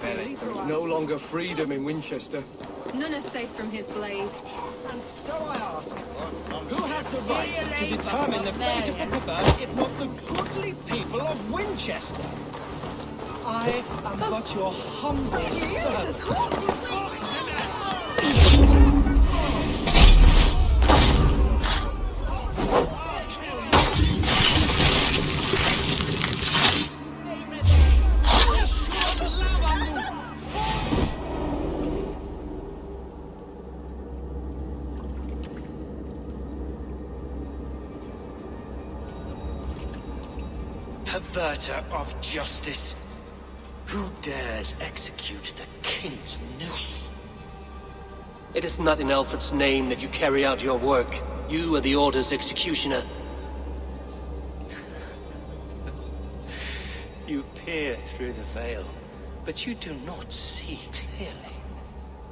There's no longer freedom in Winchester. None are safe from his blade. And so I ask, who has the right to determine the fate of the perverse if not the goodly people of Winchester? I am but your humble servant. Perverter of justice. Who dares execute the king's noose? It is not in Alfred's name that you carry out your work. You are the Order's executioner. You peer through the veil, but you do not see clearly.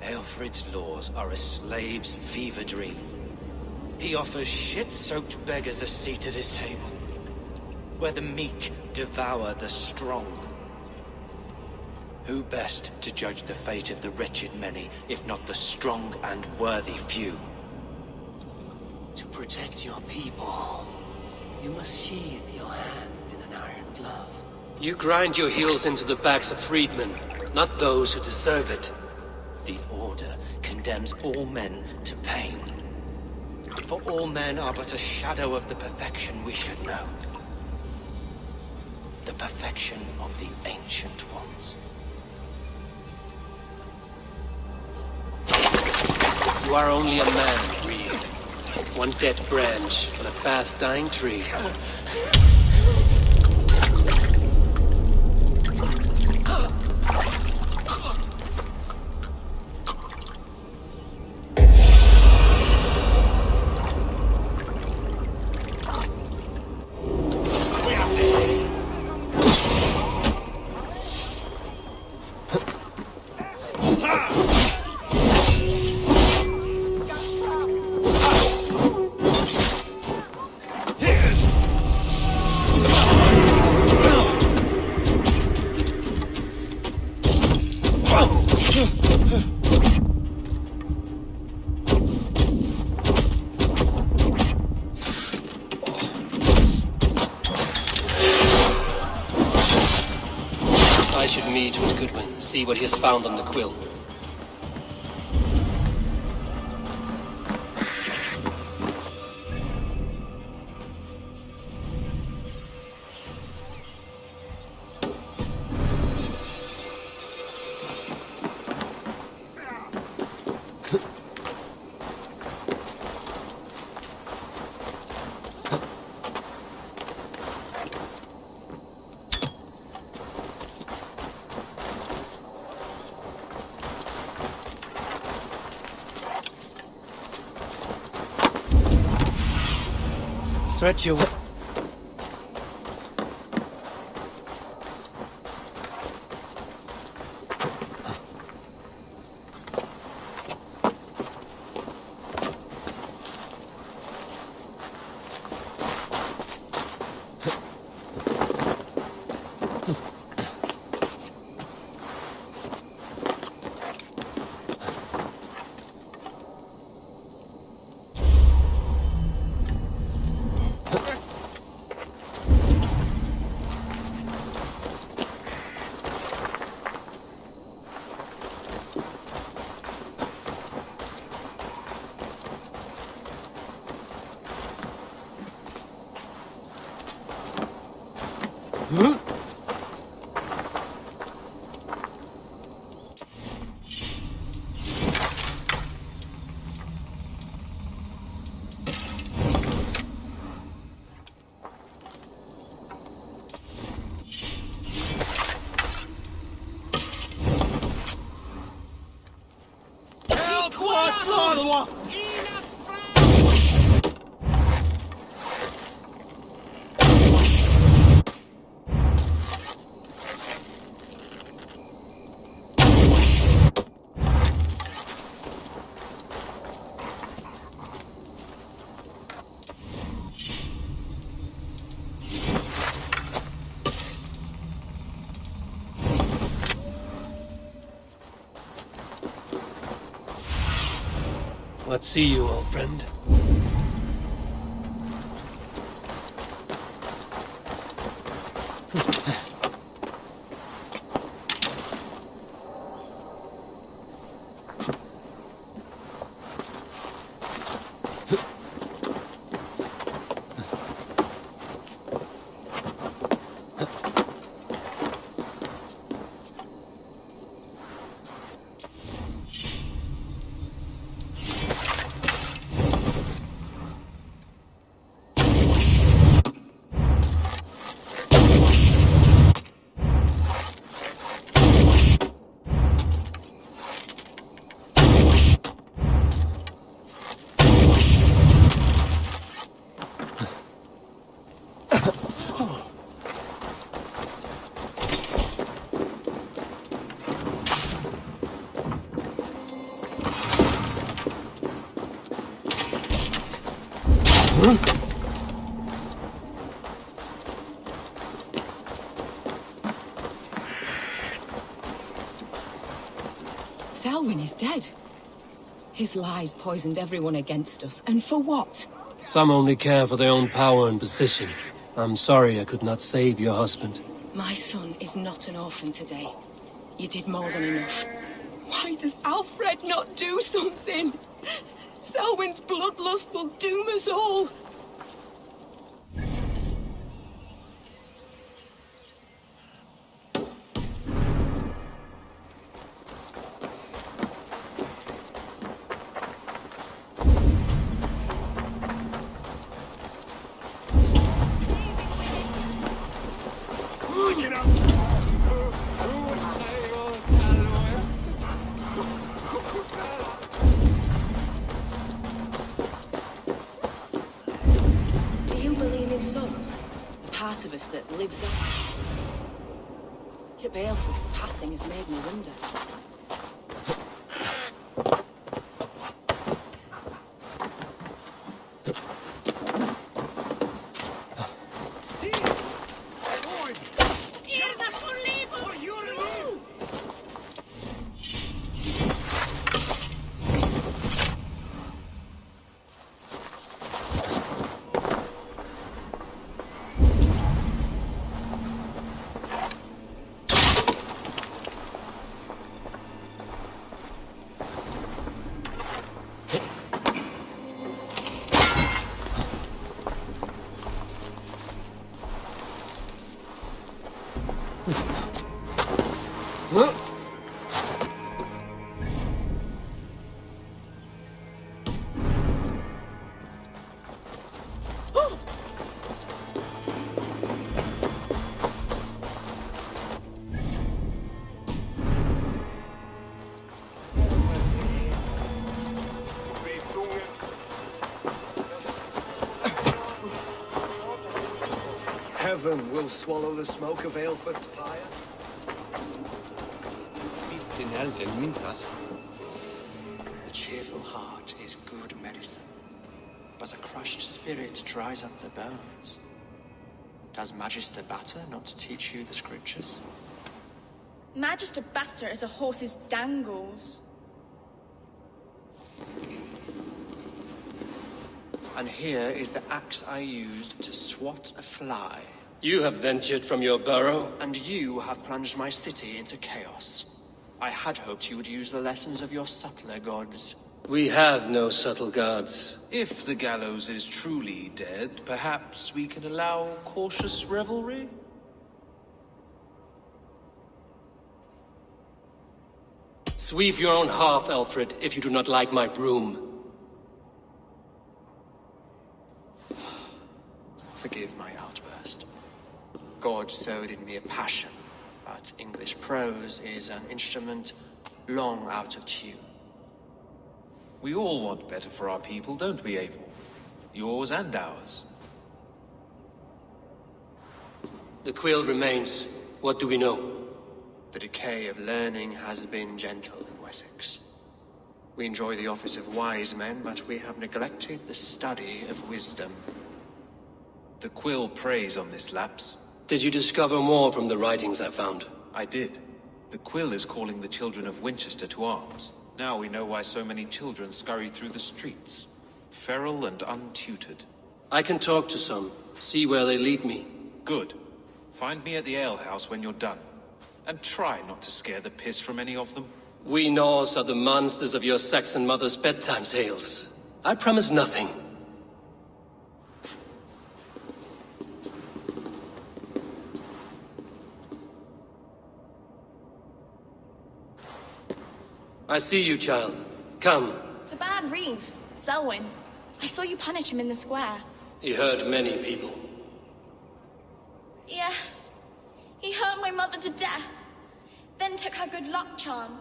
Alfred's laws are a slave's fever dream. He offers shit-soaked beggars a seat at his table, where the meek devour the strong. Who best to judge the fate of the wretched many, if not the strong and worthy few? To protect your people, you must sheathe your hand in an iron glove. You grind your heels into the backs of freedmen, not those who deserve it. The Order condemns all men to pain. For all men are but a shadow of the perfection we should know. The perfection of the Ancient Ones. You are only a man, Reed. One dead branch on a fast-dying tree. I should meet with Goodwin, see what he has found on the quill. Stretch your... What see you, old friend? Selwyn is dead. His lies poisoned everyone against us, and for what? Some only care for their own power and position. I'm sorry I could not save your husband. My son is not an orphan today. You did more than enough. Why does Alfred not do something? Selwyn's bloodlust will doom us all. Part of us that lives on. Baleful's passing has made me wonder. Heaven will swallow the smoke of Aelfred's pyre. The cheerful heart is good medicine, but a crushed spirit dries up the bones. Does Magister Batter not teach you the scriptures? Magister Batter is a horse's dangles. And here is the axe I used to swat a fly. You have ventured from your burrow? And you have plunged my city into chaos. I had hoped you would use the lessons of your subtler gods. We have no subtle gods. If the gallows is truly dead, perhaps we can allow cautious revelry? Sweep your own hearth, Alfred, if you do not like my broom. Forgive my outburst. God sowed in me a passion, but English prose is an instrument long out of tune. We all want better for our people, don't we, Eivor? Yours and ours. The quill remains. What do we know? The decay of learning has been gentle in Wessex. We enjoy the office of wise men, but we have neglected the study of wisdom. The quill preys on this lapse. Did you discover more from the writings I found? I did. The quill is calling the children of Winchester to arms. Now we know why so many children scurry through the streets, feral and untutored. I can talk to some, see where they lead me. Good. Find me at the alehouse when you're done. And try not to scare the piss from any of them. We Norse are the monsters of your Saxon mother's bedtime tales. I promise nothing. I see you, child. Come. The bad Reeve, Selwyn. I saw you punish him in the square. He hurt many people. Yes. He hurt my mother to death. Then took her good luck charm.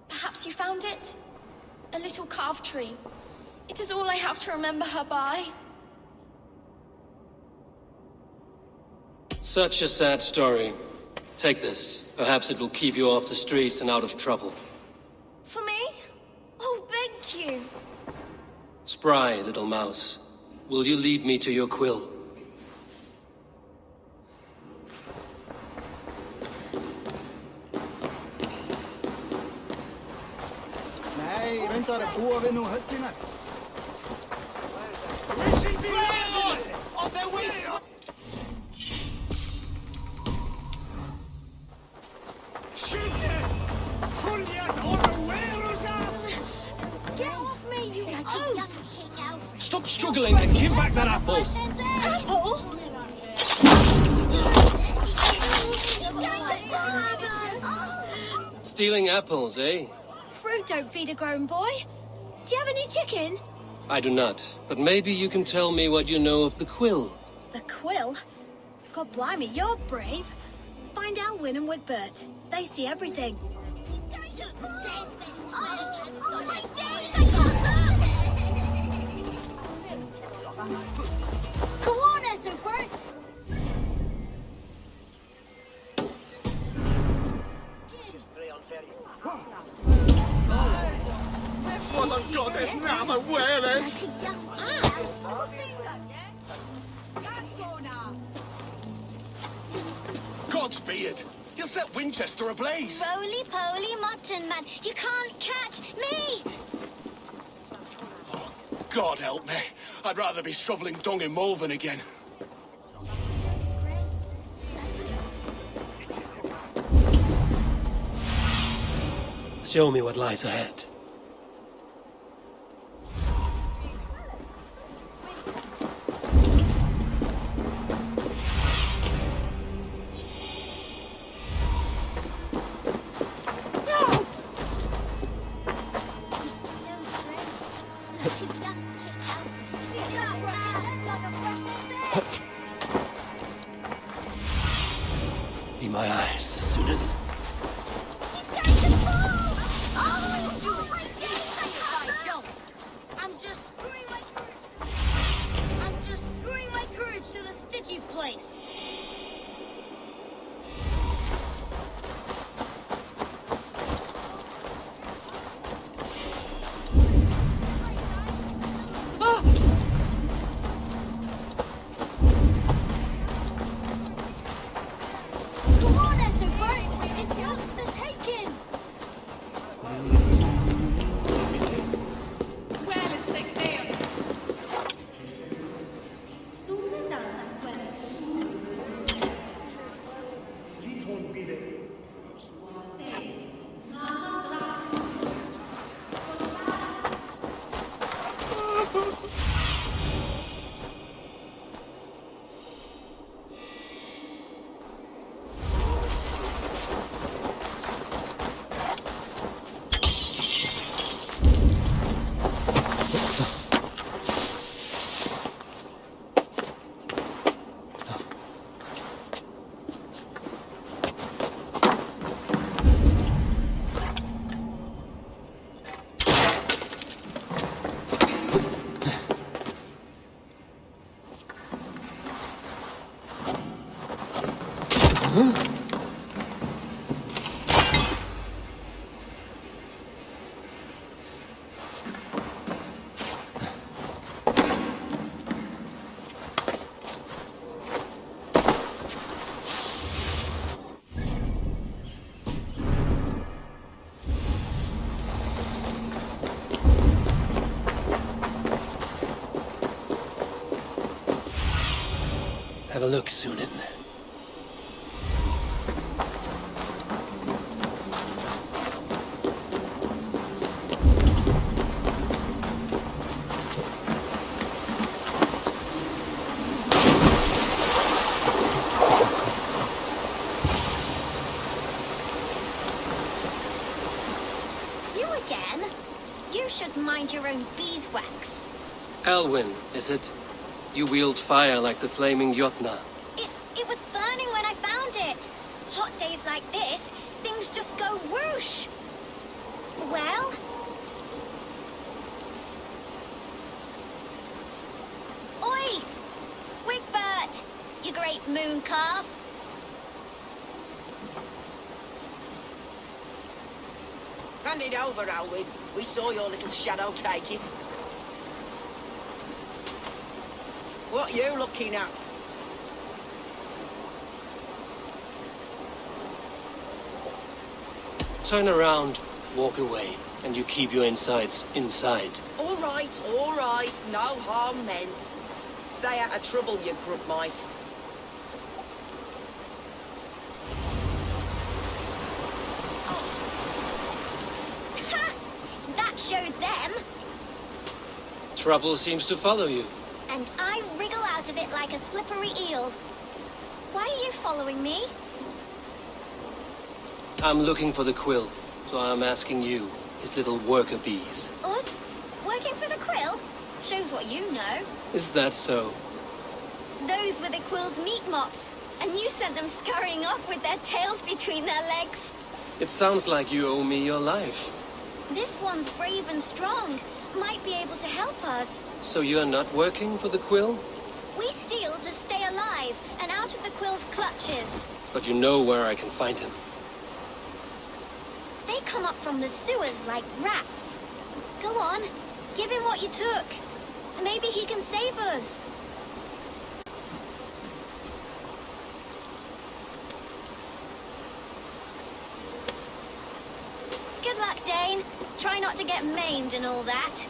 Perhaps you found it? A little carved tree. It is all I have to remember her by. Such a sad story. Take this. Perhaps it will keep you off the streets and out of trouble. For me? Oh, thank you. Spry, little mouse. Will you lead me to your quill? Nej, vänta det. Går vi nog hötterna? Get off me, you Stop struggling and give back that apple! Apple? Stealing apples, eh? Fruit don't feed a grown boy. Do you have any chicken? I do not, but maybe you can tell me what you know of the quill. The quill? God blimey, you're brave. Find Alwyn and Wigbert. They see everything. Go on, Essenford. Godspeed! You'll set Winchester ablaze! Roly-poly mutton man, you can't catch me! Oh, God help me. I'd rather be shoveling dung in Malvern again. Show me what lies ahead. Be my eyes, Sunan. I'm just screwing my courage to the sticky place. Come on, Essenford. It's yours for the taking. Have a look, Sunan. You again? You should mind your own beeswax. Elwyn, is it? You wield fire like the flaming Jotna. It was burning when I found it. Hot days like this, things just go whoosh. Well? Oi! Wigbert! You great moon calf. Hand it over, Alwyn. We saw your little shadow take it. What you looking at? Turn around, walk away, and you keep your insides inside. All right, no harm meant. Stay out of trouble, you grub mite. Ha! That showed them. Trouble seems to follow you. And I wriggle out of it like a slippery eel. Why are you following me? I'm looking for the quill, so I'm asking you, his little worker bees. Us? Working for the quill? Shows what you know. Is that so? Those were the quill's meat mops, and you sent them scurrying off with their tails between their legs. It sounds like you owe me your life. This one's brave and strong. Might be able to help us. So you're not working for the quill? We steal to stay alive and out of the quill's clutches. But you know where I can find him. They come up from the sewers like rats. Go on, give him what you took. Maybe he can save us. Good luck, Dane. Try not to get maimed and all that.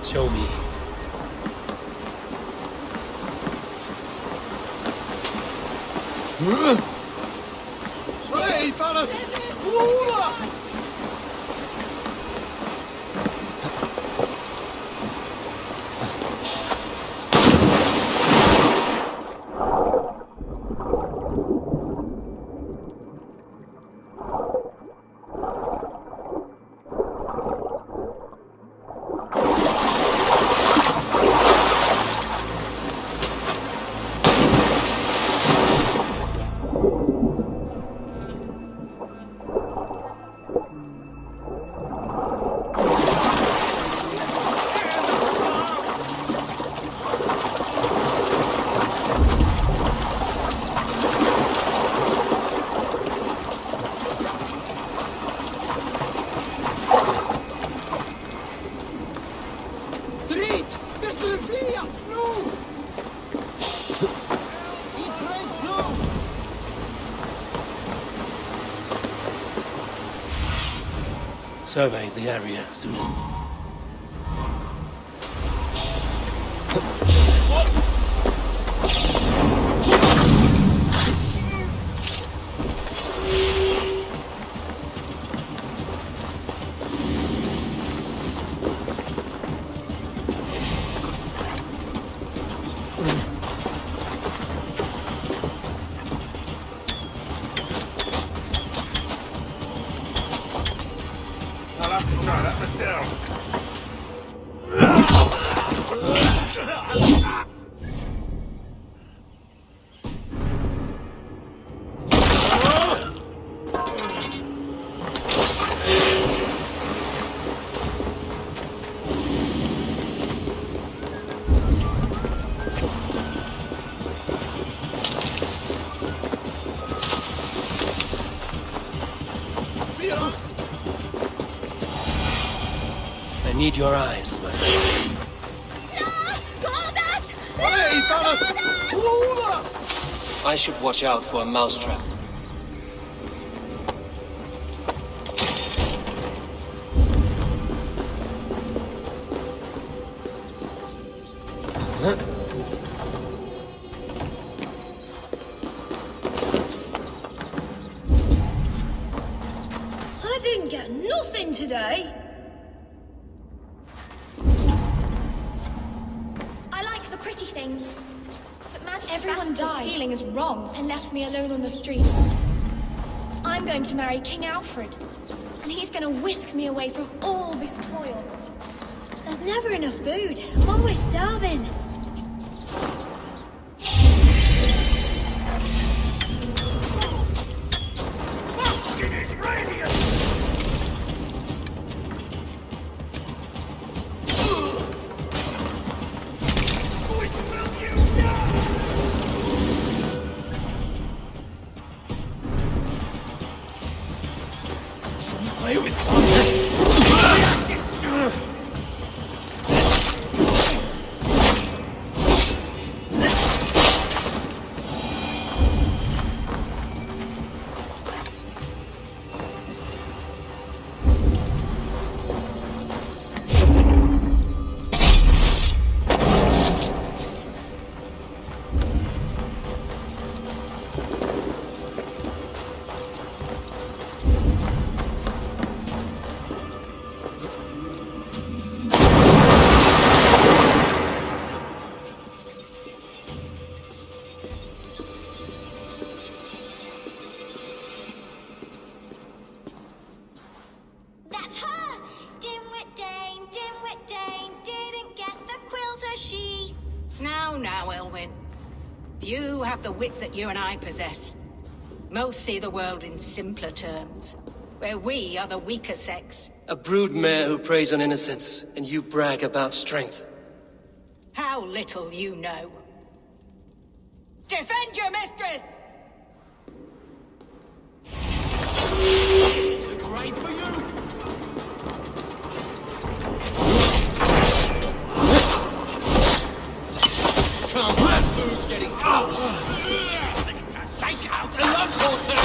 Show me. Slay, fellas! Survey the area, Sunan. I'll have to try that myself. read your eyes, my friend. I should watch out for a mousetrap. I didn't get nothing today. I like the pretty things. But everyone died. Stealing is wrong and left me alone on the streets. I'm going to marry King Alfred, and he's going to whisk me away from all this toil. There's never enough food. I'm always starving. Play with fire. That's her! Dimwit Dane, didn't guess the quills are she. Now, Elwyn. You have the wit that you and I possess. Most see the world in simpler terms, where we are the weaker sex. A broodmare who preys on innocence, and you brag about strength. How little you know. Defend your mistress! Great for you! Come on, food's getting cold! Take out a lunch or two!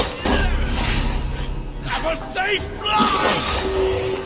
Have a safe flight!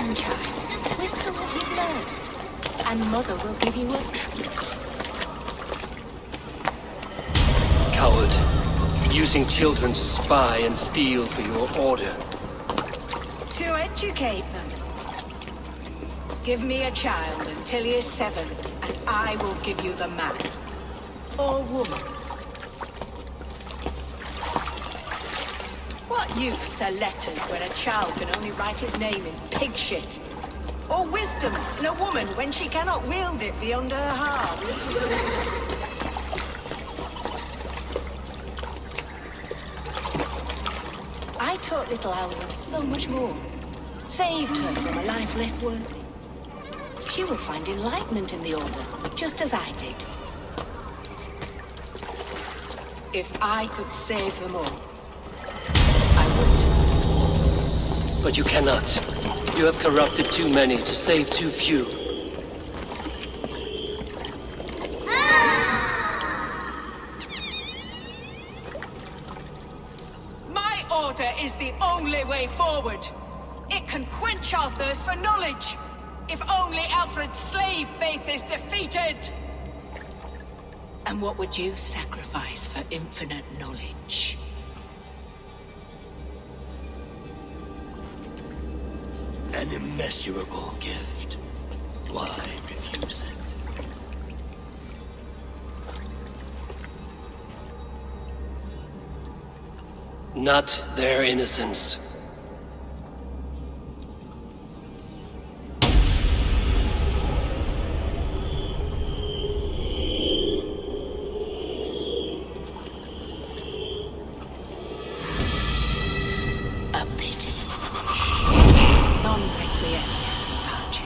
son, child. Whisper what you've learned, and Mother will give you a treat. Coward. Using children to spy and steal for your order. To educate them. Give me a child until he is 7, and I will give you the man. Or woman. What use are letters when a child can only write his name in pig shit? Or wisdom in a woman when she cannot wield it beyond her heart? I taught little Alvin so much more. Saved her from a life less worthy. She will find enlightenment in the Order, just as I did. If I could save them all, I would. But you cannot. You have corrupted too many to save too few. My order is the only way forward. It can quench our thirst for knowledge. If only Alfred's slave faith is defeated. And what would you sacrifice for infinite knowledge? An immeasurable gift. Why refuse it? Not their innocence. A pity. Non requiescat in pace.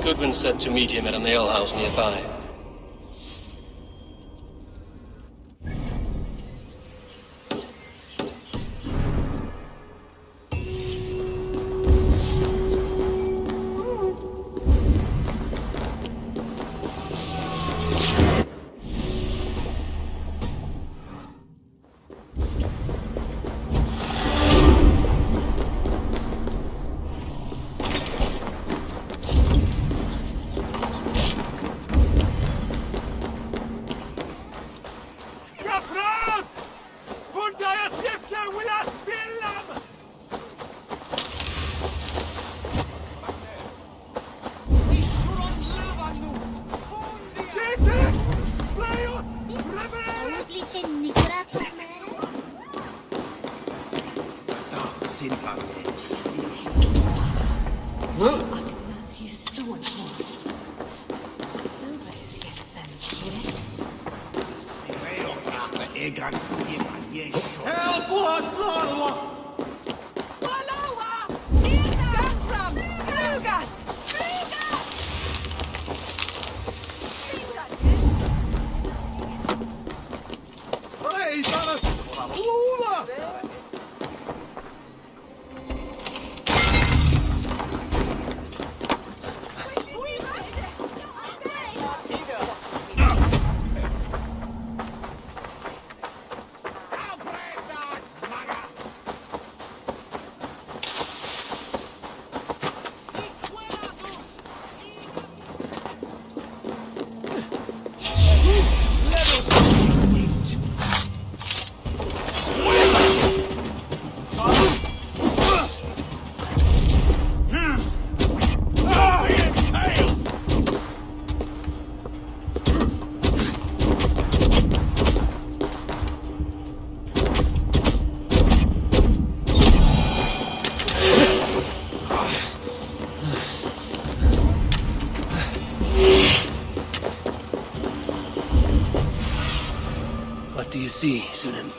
Goodwin said to meet him at an alehouse nearby. What do you see, Sunan?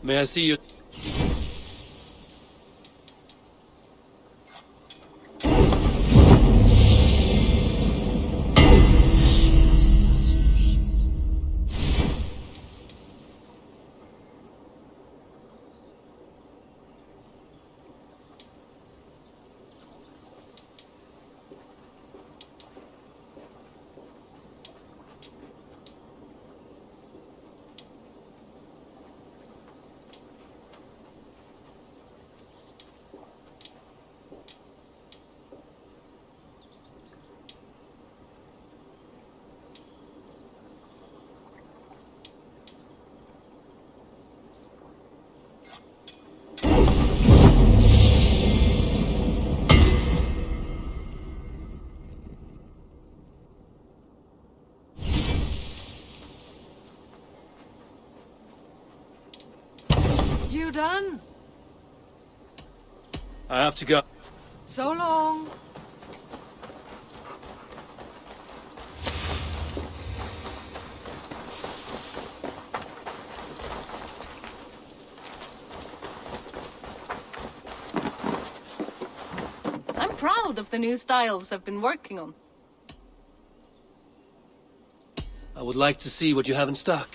May I see you? You done? I have to go. So long. I'm proud of the new styles I've been working on. I would like to see what you have in stock.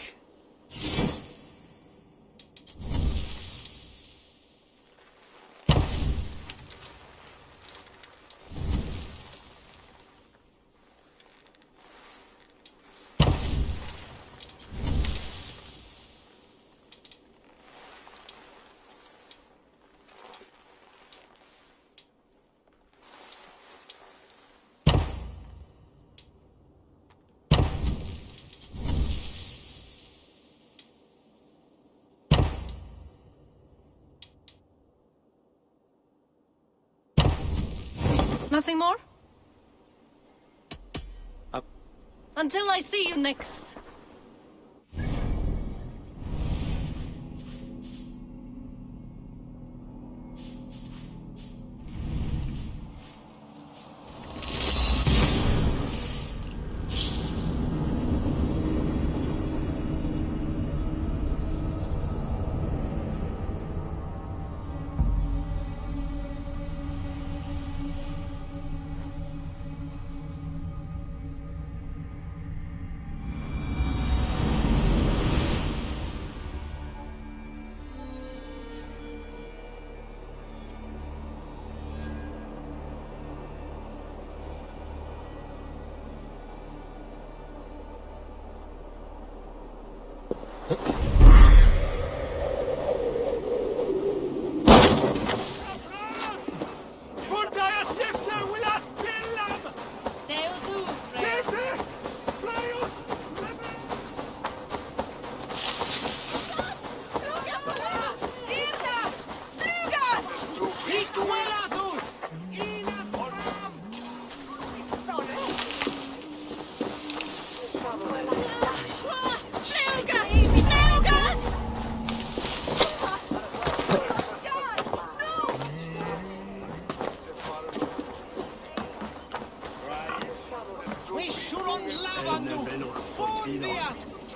Nothing more? Until I see you next.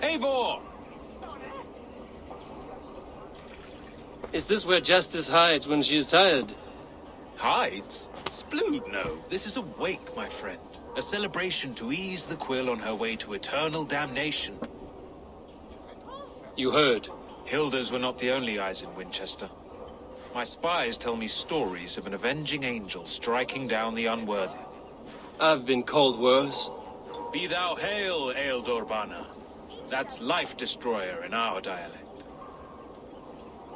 Eivor! Is this where Justice hides when she is tired? Hides? Splood, no. This is a wake, my friend. A celebration to ease the Quill on her way to eternal damnation. You heard. Hilda's were not the only eyes in Winchester. My spies tell me stories of an avenging angel striking down the unworthy. I've been called worse. Be thou hail, Ealdorbanna. That's Life Destroyer in our dialect.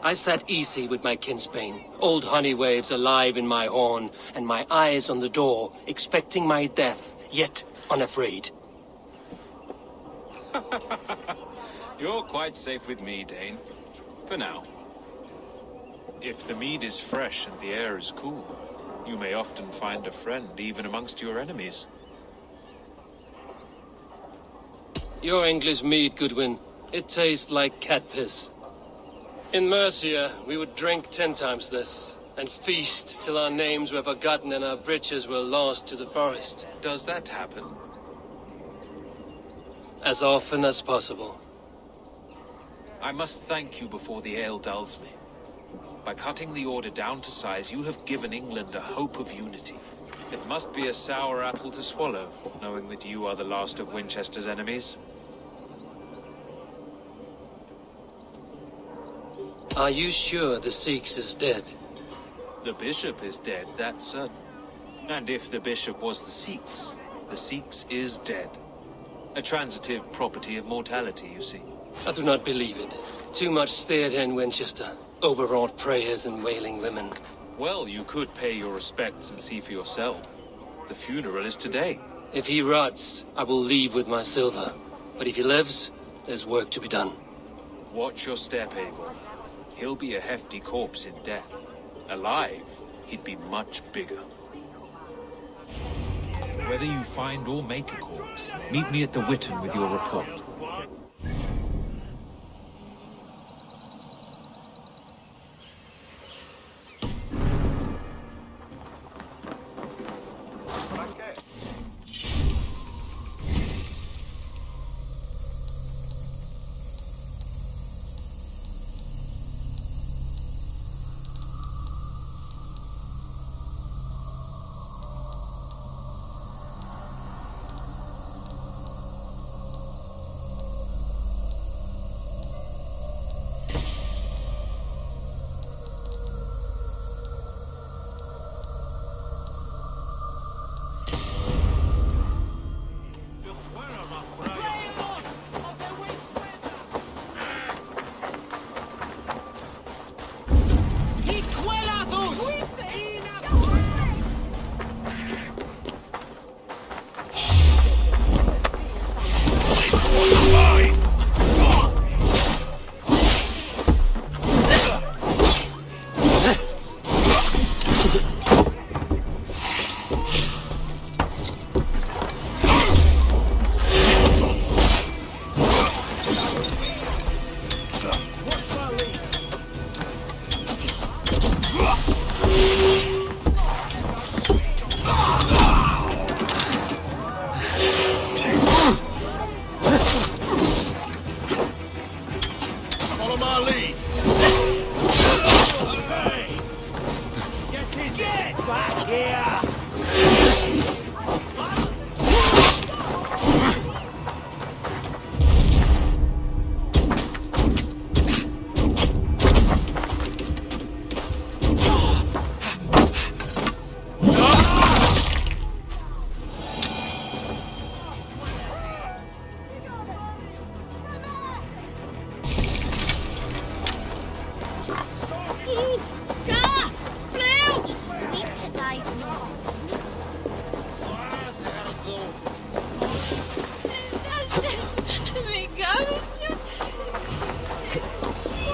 I sat easy with my kinsbane, old honey waves alive in my horn, and my eyes on the door, expecting my death, yet unafraid. You're quite safe with me, Dane. For now. If the mead is fresh and the air is cool, you may often find a friend even amongst your enemies. Your English mead, Goodwin. It tastes like cat piss. In Mercia, we would drink 10 times this, and feast till our names were forgotten and our britches were lost to the forest. Does that happen? As often as possible. I must thank you before the ale dulls me. By cutting the order down to size, you have given England a hope of unity. It must be a sour apple to swallow, knowing that you are the last of Winchester's enemies. Are you sure the Sikhs is dead? The bishop is dead, that's certain. And if the bishop was the Sikhs is dead. A transitive property of mortality, you see. I do not believe it. Too much theatre in Winchester. Overwrought prayers and wailing women. Well, you could pay your respects and see for yourself. The funeral is today. If he rots, I will leave with my silver. But if he lives, there's work to be done. Watch your step, Eivor. He'll be a hefty corpse in death. Alive, he'd be much bigger. Whether you find or make a corpse, meet me at the Witten with your report.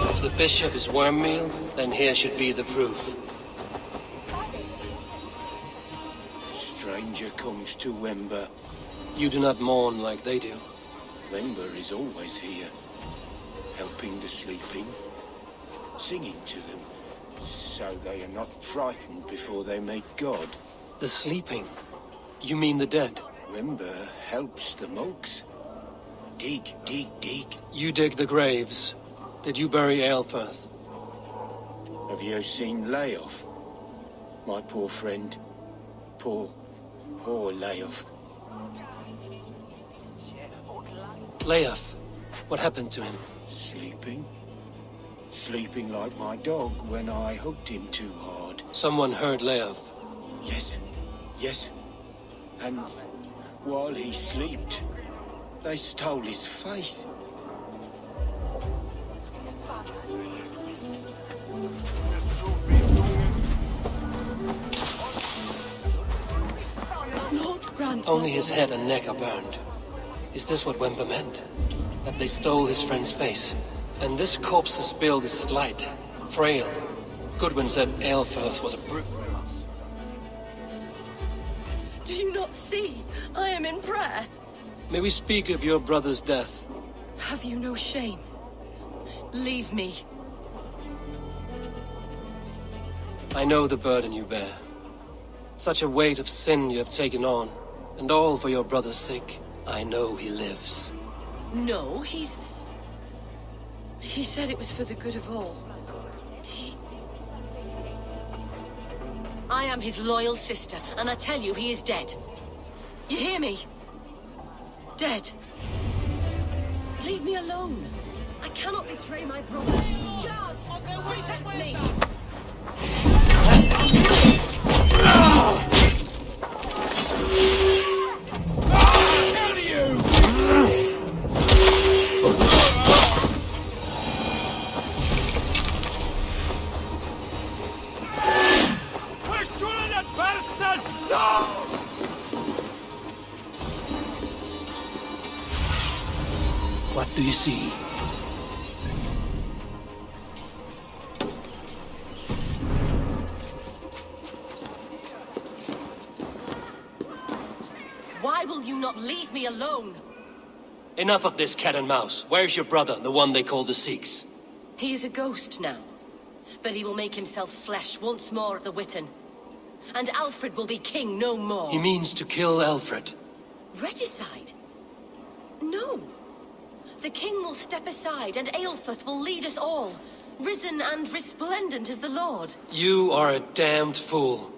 If the bishop is worm meal, then here should be the proof. Stranger comes to Wember. You do not mourn like they do. Wember is always here, helping the sleeping, singing to them, so they are not frightened before they meet God. The sleeping? You mean the dead? Wember helps the monks. Dig, dig, dig. You dig the graves. Did you bury Aelfirth? Have you seen Leof? My poor friend. Poor Leof. Leof? What happened to him? Sleeping. Sleeping like my dog when I hooked him too hard. Someone heard Leof. Yes. Yes. And while he slept, they stole his face. Lord Grant. Only his head and neck are burned. Is this what Wember meant? That they stole his friend's face? And this corpse's build is slight, frail. Goodwin said Aelfirth was a brute. Do you not see? I am in prayer. May we speak of your brother's death? Have you no shame? Leave me. I know the burden you bear. Such a weight of sin you have taken on, and all for your brother's sake. I know he lives. No, He said it was for the good of all. I am his loyal sister, and I tell you, he is dead. You hear me? Dead. Leave me alone. I cannot betray my brother. Guards, protect me! What do you see? Why will you not leave me alone? Enough of this cat and mouse. Where's your brother, the one they call the Sikhs? He is a ghost now, but he will make himself flesh once more of the Witten. And Alfred will be king no more. He means to kill Alfred. Regicide? No. The king will step aside, and Aelfirth will lead us all, risen and resplendent as the Lord. You are a damned fool.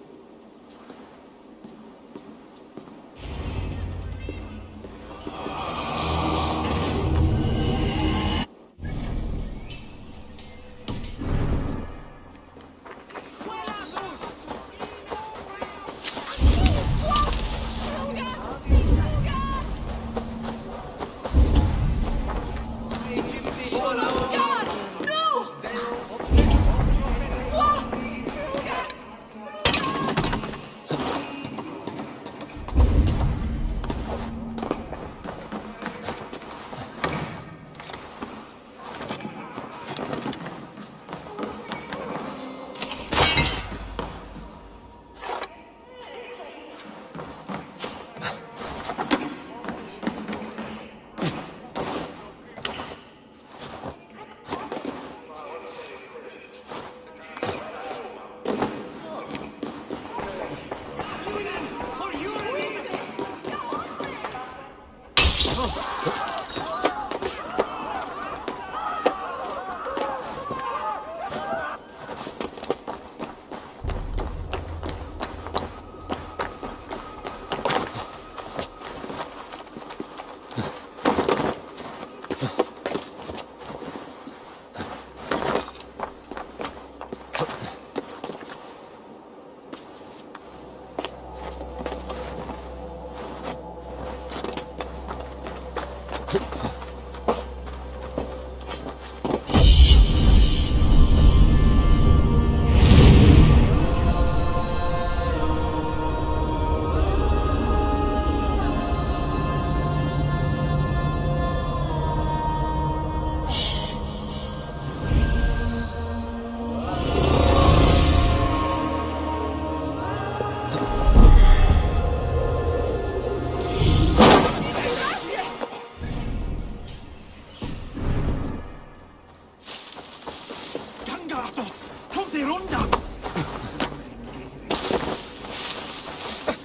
Ingratos! Kommt ihr runter!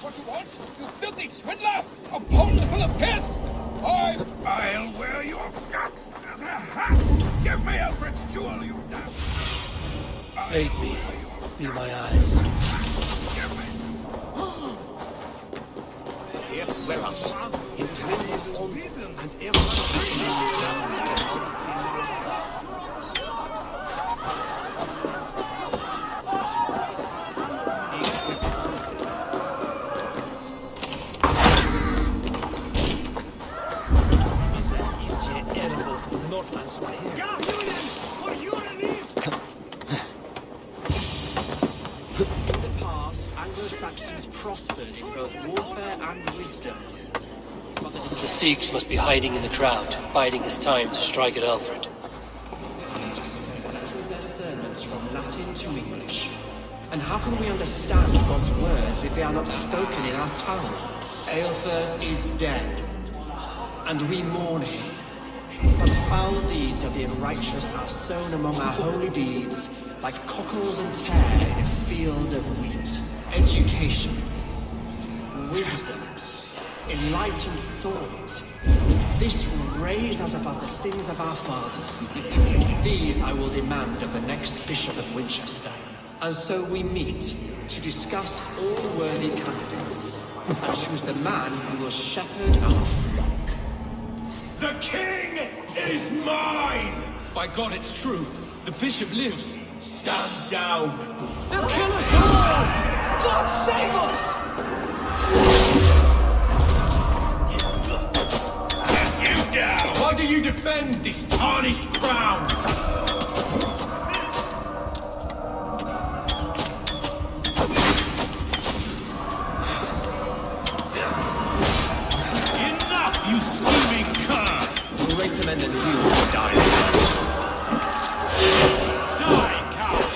What you want? You filthy swindler! A pond full of piss! I'll wear your guts as a hat! Give me Alfred's jewel, you damn... Aid me. Be my eyes. Give me... In the past, Anglo-Saxons prospered in both warfare and wisdom. But The Sikhs must be hiding in the crowd, biding his time to strike at Alfred. translate their sermons from Latin to English. And how can we understand God's words if they are not spoken in our tongue? Aelfirth is dead, and we mourn him. But foul deeds of the unrighteous are sown among our holy deeds, like cockles and tare in a field of wheat. Education, wisdom, enlightened thought. This will raise us above the sins of our fathers. These I will demand of the next Bishop of Winchester. And so we meet to discuss all worthy candidates and choose the man who will shepherd our flock. The king is mine! By God, it's true. The bishop lives. Stand down! They'll kill us all! God save us! You down! Why do you defend this tarnished crown? Enough, you scheming cur! Greater men than you will die first. Die, coward!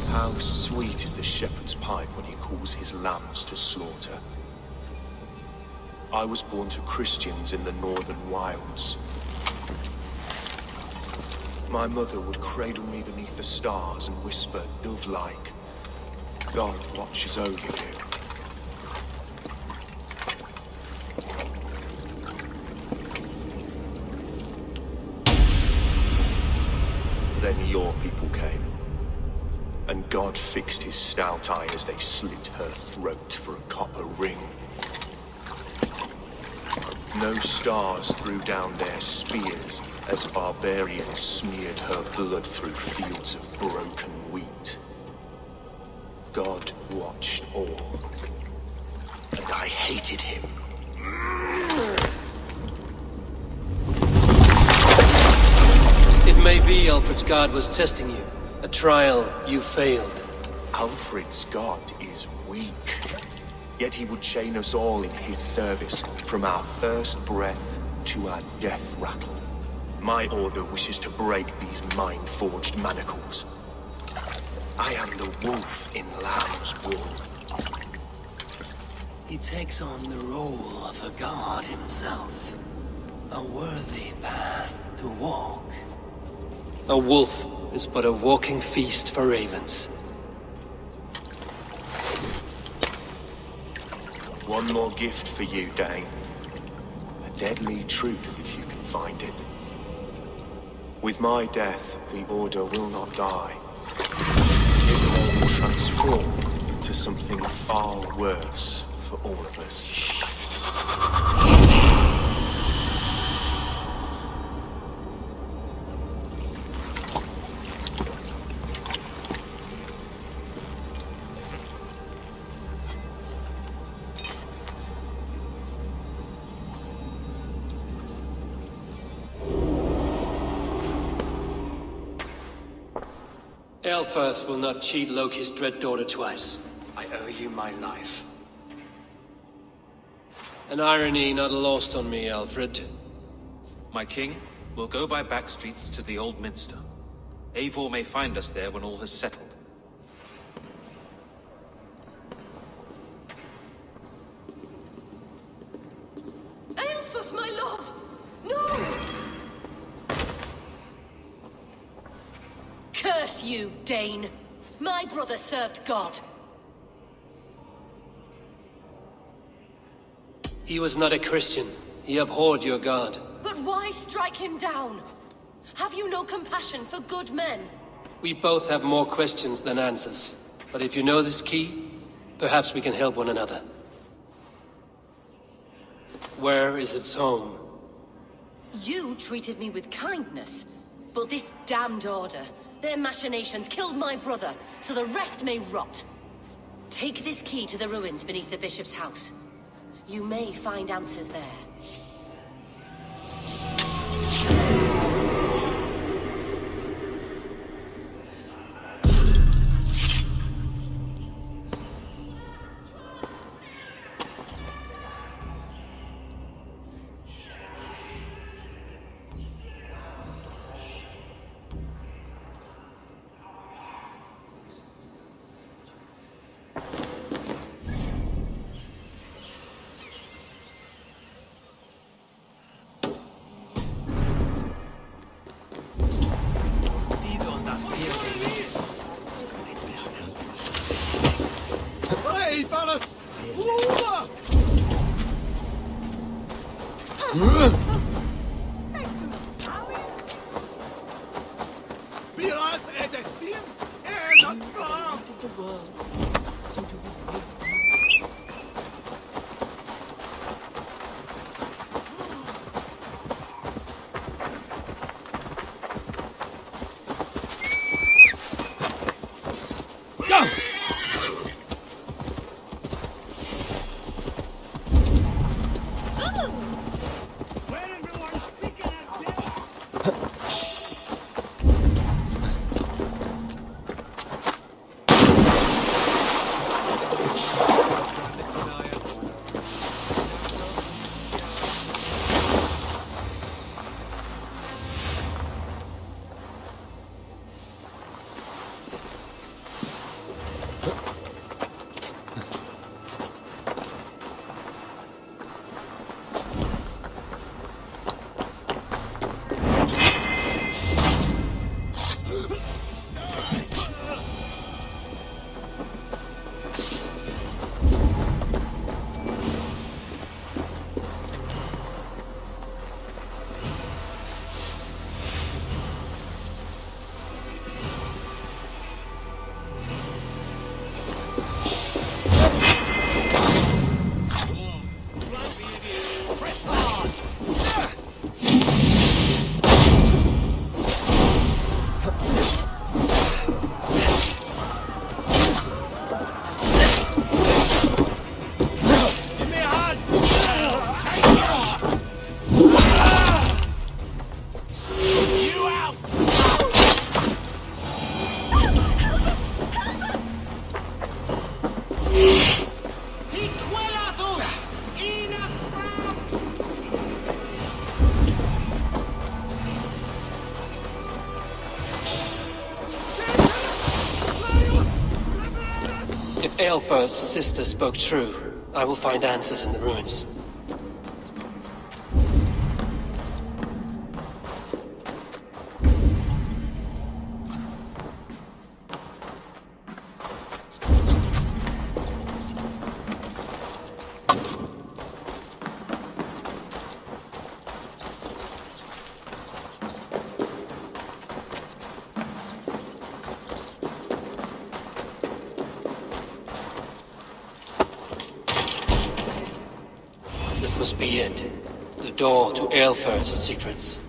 How sweet is the shepherd's pipe when he calls his lambs to slaughter. I was born to Christians in the northern wilds. My mother would cradle me beneath the stars and whisper, dove-like, God watches over you. Then your people came. And God fixed his stout eye as they slit her throat for a copper ring. No stars threw down their spears as barbarians smeared her blood through fields of broken wheat. God watched all, and I hated him. It may be Alfred's god was testing you. A trial you failed. Alfred's god is weak. Yet he would chain us all in his service, from our first breath to our death rattle. My order wishes to break these mind-forged manacles. I am the wolf in lamb's wool. He takes on the role of a god himself. A worthy path to walk. A wolf is but a walking feast for ravens. One more gift for you, Dane. A deadly truth, if you can find it. With my death, the Order will not die. It will transform into something far worse for all of us. Aelfirst will not cheat Loki's dread daughter twice. I owe you my life. An irony not lost on me, Alfred. My king, we'll go by back streets to the Old Minster. Eivor may find us there when all has settled. Aelfirst, my love! No! Curse you, Dane! My brother served God. He was not a Christian. He abhorred your god. But why strike him down? Have you no compassion for good men? We both have more questions than answers. But if you know this key, perhaps we can help one another. Where is its home? You treated me with kindness, but this damned order, their machinations killed my brother, so the rest may rot. Take this key to the ruins beneath the bishop's house. You may find answers there. Hey, fellas! Miras edestim, not far. Go! If Aelfirst's sister spoke true, I will find answers in the ruins. This must be it. The door to Aelfirst's secrets.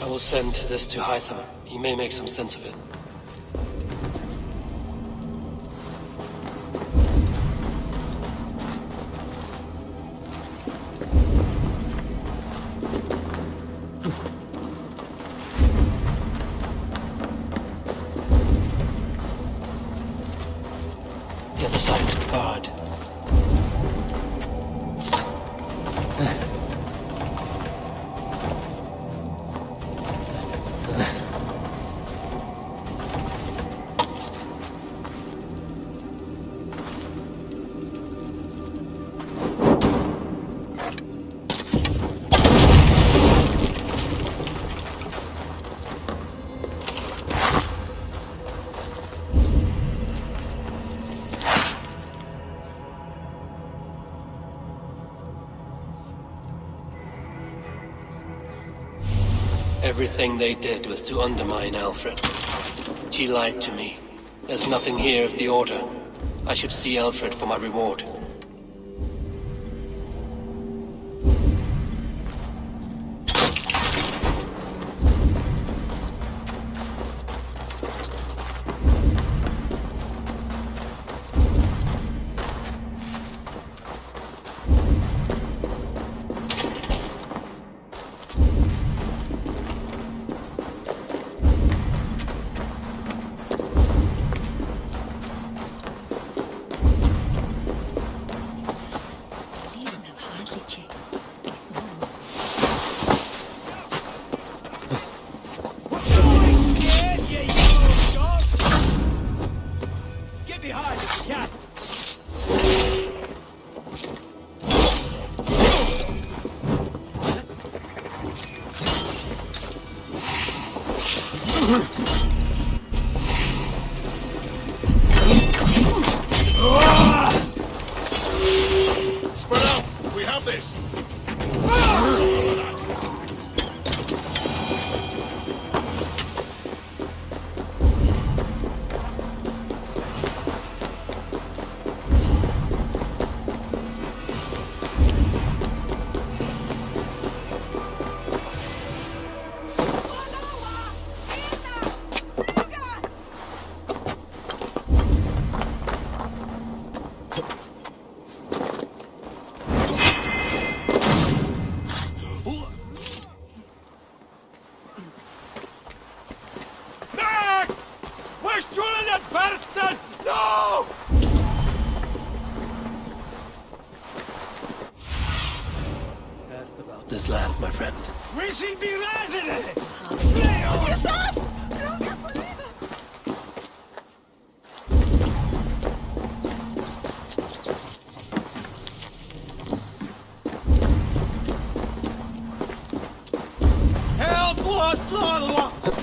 I will send this to Hytham. He may make some sense of it. The other side is barred. Everything they did was to undermine Alfred. She lied to me. There's nothing here of the Order. I should see Alfred for my reward. Spread out! We have this! This land, my friend. We should be resident! Help! What?